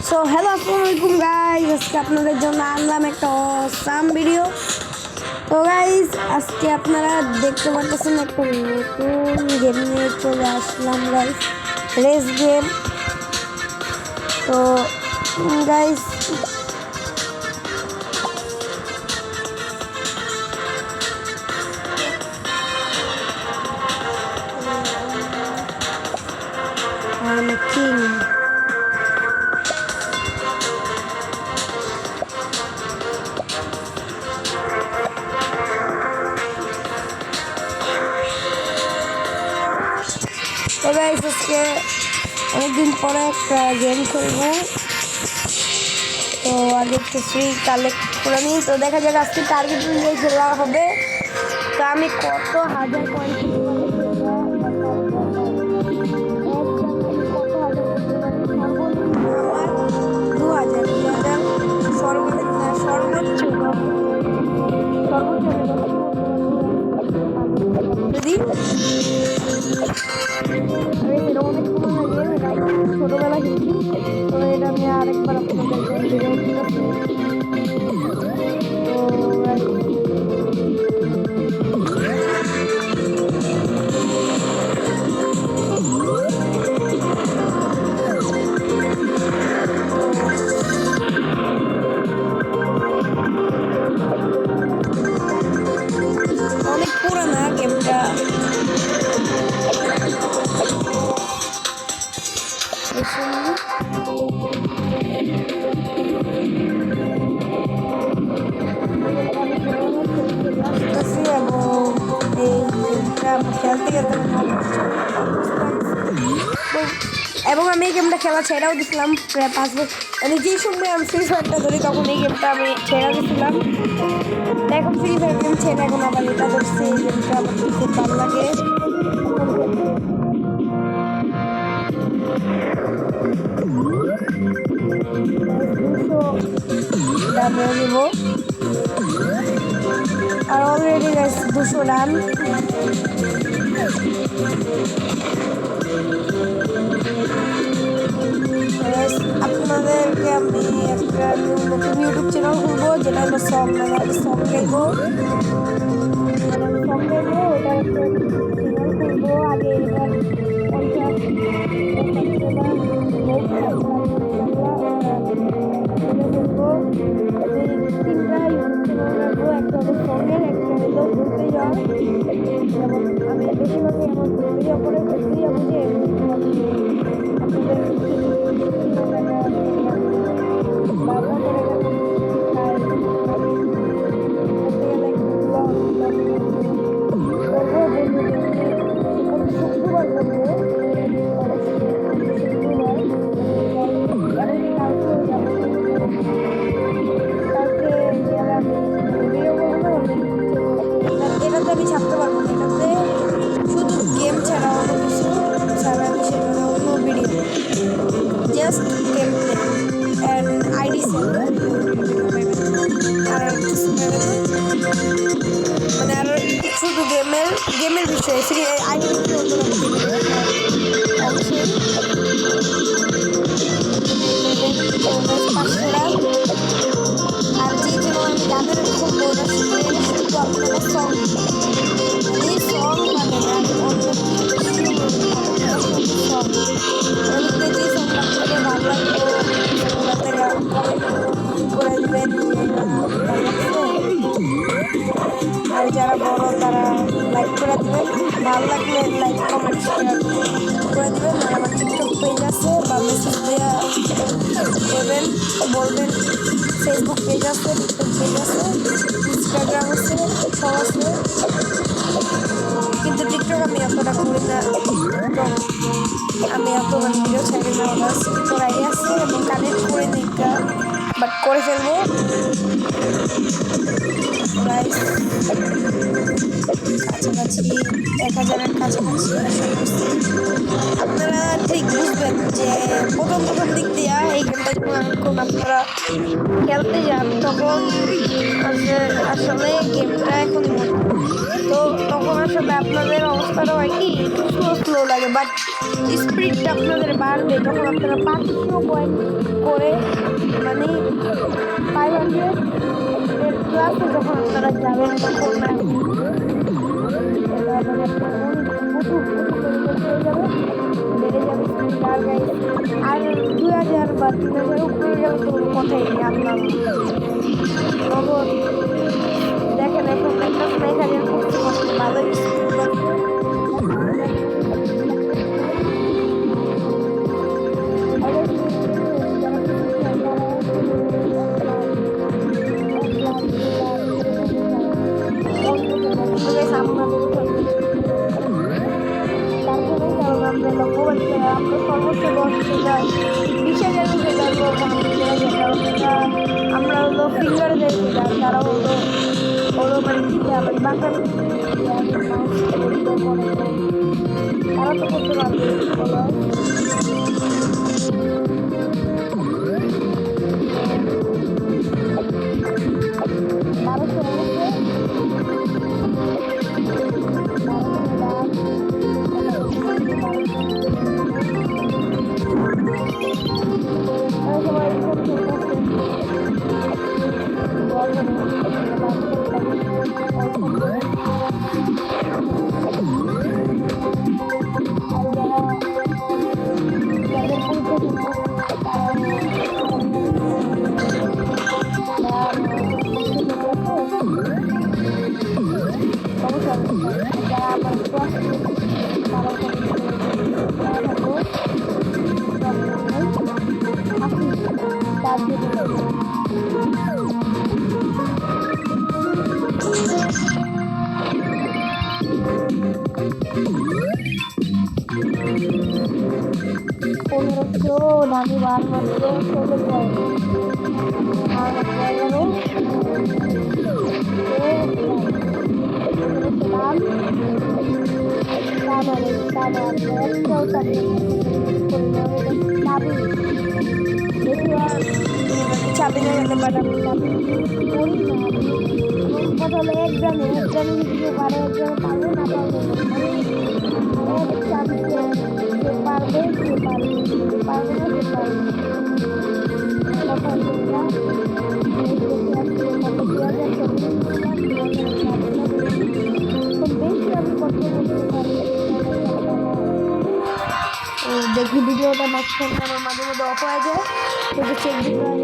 So hello আসসালামু আলাইকুম guys, আজকে আপনাদের জন্য আনলাম একটা অসাম ভিডিও। তো গাইস আজকে আপনারা দেখতে পাচ্ছেন একটা নতুন গেম নিয়ে চলে আসলাম গাইস, রেস গেম। তো গাইস I'm a king. তো গাইস আজকে অনেকদিন পরে একটা গেম খেলবো। তো আগে একটু ফ্রি কালেক্ট করে নিই। তো দেখা যাক আজকে টার্গেট অনুযায়ী খেলা হবে। তো আমি কত হাজার পয়েন্ট ছোটবেলা খেলছি। তো এটা আমি আরেকবার অনেক পুরানা গেমটা। এবং আমি এই গেমটা খেলা ছেড়াও দিয়েছিলাম প্রায় 5 বছর। মানে যে সময় আমি ফ্রি ফায়ারটা ধরি তখন এই গেমটা আমি ছেড়া দিয়েছিলাম। এখন ফ্রি ফায়ার গেম ছেড়ে এখন আবার এটা ধরছি। এই গেমটা আমার খুব ভালো লাগে। আর অলরেডি 200 রান। আপনাদেরকে আমি একটা নতুন ইউটিউব চ্যানেল খুলবো, যেটা হলো সং গাইবো। ওটা একটা চ্যানেল খুলবো। আগে এবার 50 একটা হলো সঙ্গের, একটা হলো ঘুরতে যাওয়া। যেমন আমি বেশিরভাগই আমার ভিডিও করে ঘুরতে যাবো, যে আমি ছাড়তে পারবো না। এটাতে শুধু গেম ছাড়া অন্য কিছু ছাড়া বিষয় মানে অন্য video, just game play and ID send আর কিছু মানে আর শুধু গেমের বিষয়ে ফ্রি আইডি অবশ্যই। আর যে জন্য আমি গানের খুব বড় শুধু আপনারা সং মানে অন্য যে সং আপনাকে ভালো লাগবে করে দেবেন। আর যারা বড় তারা লাইক করে দেবেন, ভালো লাগলে লাইক কমেন্ট করে দেবেন। আর আমার টিকটক পেজ আছে, বা মেসেজ দেওয়া করবেন, বলবেন। ফেসবুক পেজ আছে, টিকটক পেজ আছে, ইনস্টাগ্রাম আছে, সব আছে। কিন্তু টিকটক আমি এতটা করি না, আমি এত ভিডিও ছাড়ি না। ওরা করাই আছে এবং কানেক্ট করে নিই, বাট করে ফেলবো। কাছাকাছি 1000-এর কাছাকাছি আপনারা ঠিক বুঝবেন যে প্রথম দিক দিয়ে এই গেমটা যখন আপনারা খেলতে যান তখন আসলে গেমটা এখনই মনে, তো তখন আসলে আপনাদের অবস্থাটা হয় কি স্লো লাগে, বাট স্পিডটা আপনাদের বাড়বে যখন আপনারা 500 পয়েন্ট করে ক্লাসে যখন আপনারা যাবেন তখন এটা মানে আপনার হয়ে যাবে, বেড়ে যাবে স্পিড। আর গাইস আর 2000 বা 3000 উপরে গেলে তো কোনো কথাই নেই। আপনার নগদ দেখেন এখন একটা 1000 করতে করতে ভালোই স্পিড লাগছে। আমরা লক্ষ্যবাদী আমরা সর্বোচ্চ 20,000 উঠে যাবো। আমরা হলো ফিঙ্গার যাই, তারা হলো মানে কি মানে বাংলা তারা তো করতে পারবে বলো। আমি বার মাত্র চলে যাই আর চাবি না গেলে বাট আমি চাবি করি না। কথা হলো একজনে ভিডিও পারে, একজনে পারবে না পারবে চাবি যে পারবে সে পারবে, পারবে না সে পারবে। দেখি ভিডিওটা মাঝখানে আমার মাঝে মধ্যে অফ হয়ে যায়, সেটা চেক দিতে হয়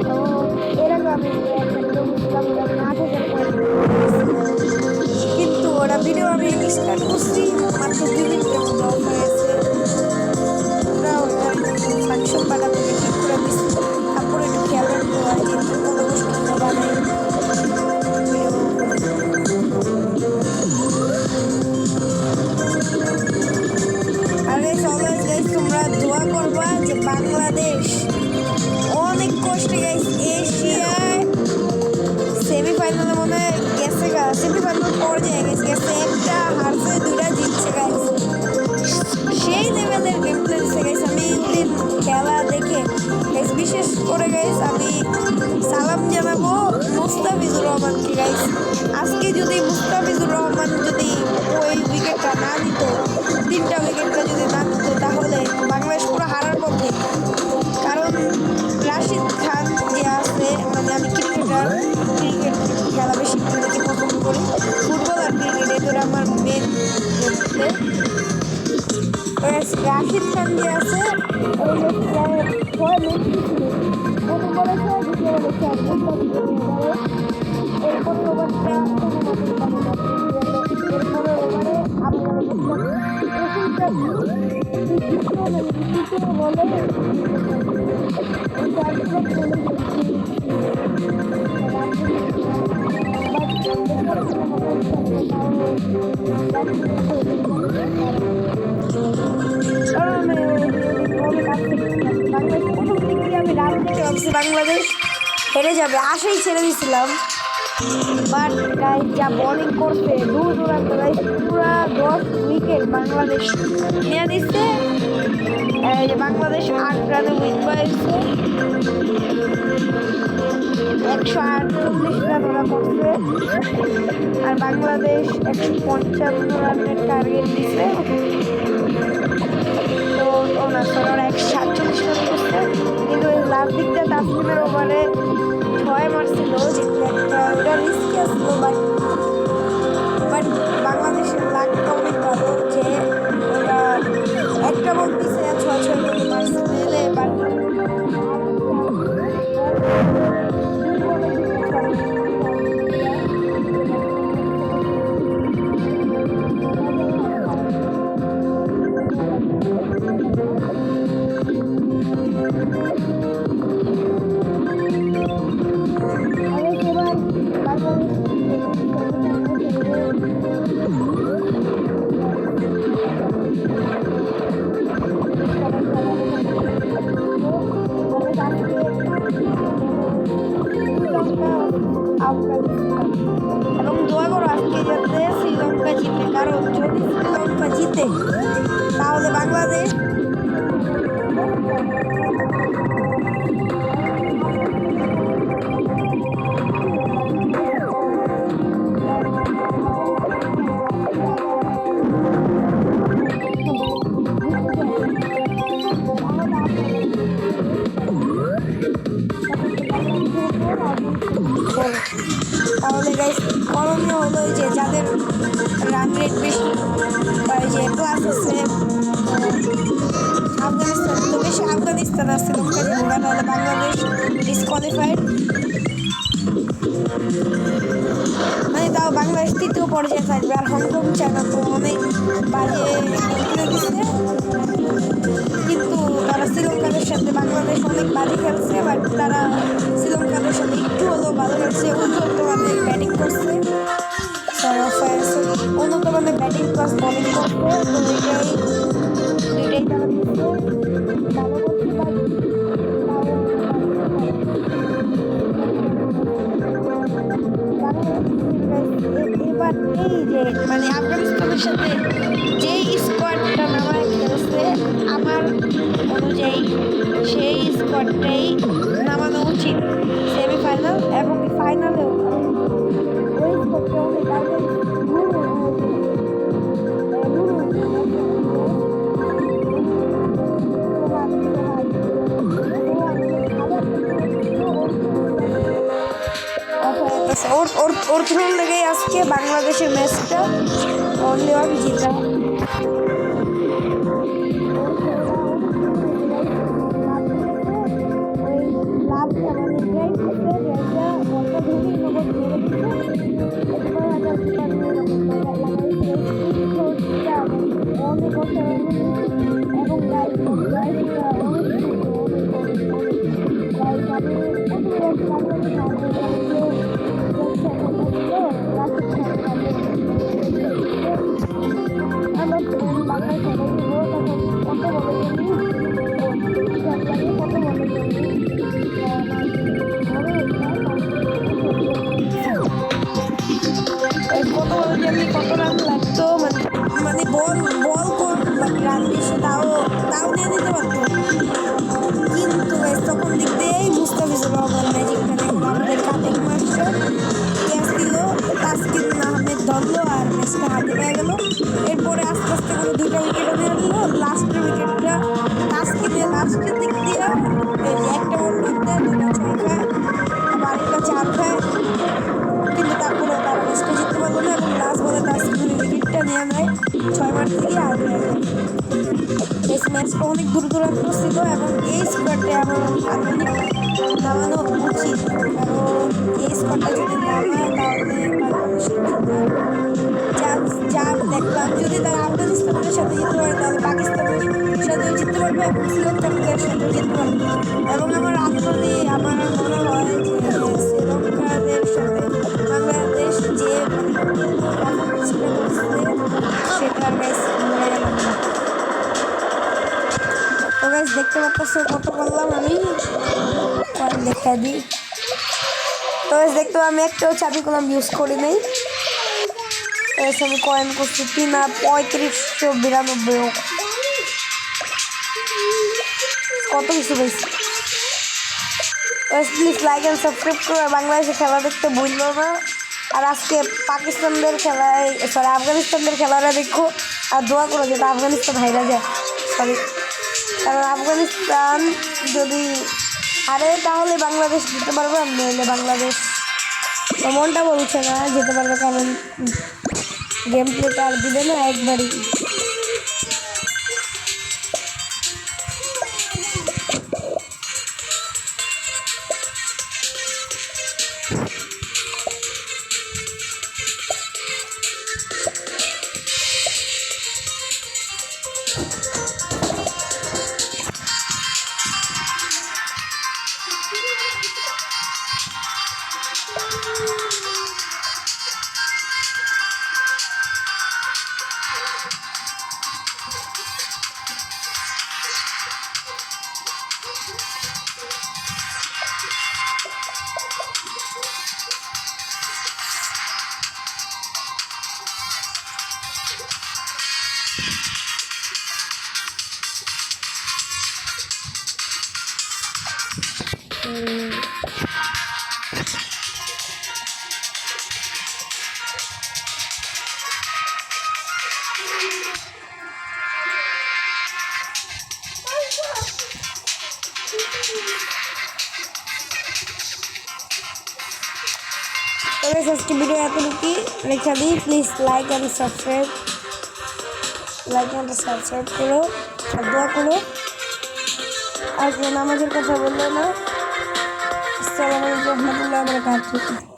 তো এর আগে আমি বুঝলাম 8,000 কিন্তু ওরা ভিডিও আমি স্টার্ট করছি মাত্র 2 মিনিটের মধ্যে অফ হয়েছে। ওরা ফাংশন বানাতে ঠিক করে দিচ্ছি, তারপরে একটু খেয়াল রাখতে হয় যে কোনো মুশকিল বানাই। আরে সবাই গাইস তোমরা দোয়া করবা যে বাংলাদেশ অনেক কষ্টে গাইস এশিয়ায় সেমিফাইনালে মনে হয় গেছে গা, সেমিফাইনাল পর্যায়ে গেছে, একটা হারছে 2টা জিতছে গাইস, সেই লেভেলের গেম প্লে দিচ্ছে গাইস। আমি দিন খেলা দেখে গাইস বিশেষ করে গাইস আমি সালাম জানাবো মুস্তাফিজুর রহমানকে গাইস। আজকে যদি মুস্তাফিজুর রহমান যদি ওই উইকেটটা না দিত, 3টা উইকেটটা যদি না দিত, তাহলে বাংলাদেশ পুরো হারার পথে। কারণ রাশিদ খান যে আছে, মানে আমি ক্রিকেট খেলা বেশি দেখতে পছন্দ করি, ফুটবল আর ক্রিকেট এই দুটো আমার মেন। রাশিদ খান যে আছে এরপরে ওভারটা এরপরে ওভারে আমি রান দেখে ভাবছি বাংলাদেশ হেরে যাবে, আশাই ছেড়ে দিয়েছিলাম। বাট গাইস যা বোলিং করছে দূর দূরান্ত গাইস, পুরা 10 উইকেট বাংলাদেশ নিয়ে দিচ্ছে। বাংলাদেশ 8 রানে উইন পাইছে, 148 রান ওরা করছে, আর বাংলাদেশ 155 রানের টার্গেট দিচ্ছে। তো ওরা 147 রান করছে, কিন্তু লাস্ট দিকটা তাসলিমের ওভারে 6 মারছিল, যেটা একটা ওটা রিস্কি আসলো, বাট বাংলাদেশের লাকটা অনেক ভালো যে ওরা একটা বল পিছে 6-6 করে মারছে, নাহলে বাট এবং দোয়া করো আজকে যাতে শ্রীলঙ্কা জিতে, কারণ যদি শ্রীলঙ্কা জিতে তাহলে বাংলাদেশ তাহলে গাইস করণীয় হলো যে যাদের রান রেট বেশি বা যে প্লাস আছে আফগানিস্তান, তো বেশি আফগানিস্তান আর শ্রীলঙ্কা জিতবে, তাহলে বাংলাদেশ ডিসকোয়ালিফাইড, মানে তাও বাংলাদেশ তৃতীয় পর্যায়ে থাকবে। আর হংকং চায়না তো অনেক বাজে খেলে দিচ্ছে, কিন্তু তারা শ্রীলঙ্কাদের সাথে বাংলাদেশ অনেক বাজে খেলছে, বাট তারা শ্রীলঙ্কাদের সাথে একটু হলেও ভালো খেলছে, উন্নত মানের ব্যাটিং করছে, উন্নত মানের ব্যাটিং প্লাস বোলিং করছে, তো দুইটাই তারা দিচ্ছে ভালো করছে। এবার এই যে মানে আফগানিস্তানের সাথে যে স্কোয়াডটা নামায় খেলছে আমার অনুযায়ী সেই স্কোয়াডটাই নামানো উচিত সেমিফাইনাল এবং ফাইনালেও, ওই স্কোয়াডটা ওর থ্রু লেগে আজকে বাংলাদেশের ম্যাচটা অনলি ওয়ান জিতা। কত রান লাগতো, মানে বল রান বেশি তাও নিয়ে দিতে পারতো, কিন্তু তখন দিক দিয়েই মুস্তাফিজুর রহমান ম্যাজিকটা দেখলো, আমাদের কাতিক মাস্টার ক্যাচ দিল, তাসকিন আহমেদ ধরলো আর ম্যাচটা হাতে পেয়ে গেল। এরপরে আস্তে আস্তে করে 2টা উইকেটও নিয়ে দিল, লাস্টের উইকেটটা তাসকিনের লাস্টের দিক দিয়ে একটা বল করতে 2টা 6 খায়, আবার একটা 4 খায়, কিন্তু তারপরে তারা ম্যাচটা জিততে পারলো না এবং লাস্ট বলে তাসকিনের উইকেটটা নিয়ে নেয় 6 মার থেকে আর এই ম্যাচটা অনেক দূর দূরান্ত ছিল এবং এই স্কোয়াডটা আমার নামানো উচিত, কারণ এই স্কোয়াডটা যদি নামায় তাহলে যা দেখলাম যদি তারা আফগানিস্তানের সাথে জিততে পারে তাহলে পাকিস্তানের সাথেও জিততে পারবে এবং শ্রীলঙ্কার সাথেও জিততে পারবে। এবং আমার আত্মনি আমার মনে হয় যে শ্রীলঙ্কাদের সাথে বাংলাদেশ যে সেটার ম্যাচ মরে গেলাম না। তো গাইস দেখতে পাচ্ছ কত করলাম আমি, কয়েন দেখা দিই। তো গাইস দেখতে আমি একটাও চাবি কলম ইউজ করি নাই, আমি কয়েন করছি 3592 কত কিছু পেয়েছি। প্লিজ লাইক অ্যান্ড সাবস্ক্রাইব করে বাংলাদেশের খেলা দেখতে ভুলবো না। আর আজকে পাকিস্তানদের খেলায় আফগানিস্তানদের খেলাটা দেখো আর দোয়া করো যেটা আফগানিস্তান হাইরা যায়, কারণ আফগানিস্তান যদি আরে তাহলে বাংলাদেশ যেতে পারবে, আমি নইলে বাংলাদেশ তো মনটা বলছে না যেতে পারবে, কারণ গেম প্লেটা আর দিবে না একবারই। তবে আজকে ভিডিও এতটুকুই রেখে দিই। প্লিজ লাইক অ্যান্ড সাবস্ক্রাইব করো আর দোয়া করো। আর নামাজের কথা বললো না। আসসালামু আলাইকুম ওয়া রাহমাতুল্লাহি ওয়া বারাকাতুহু।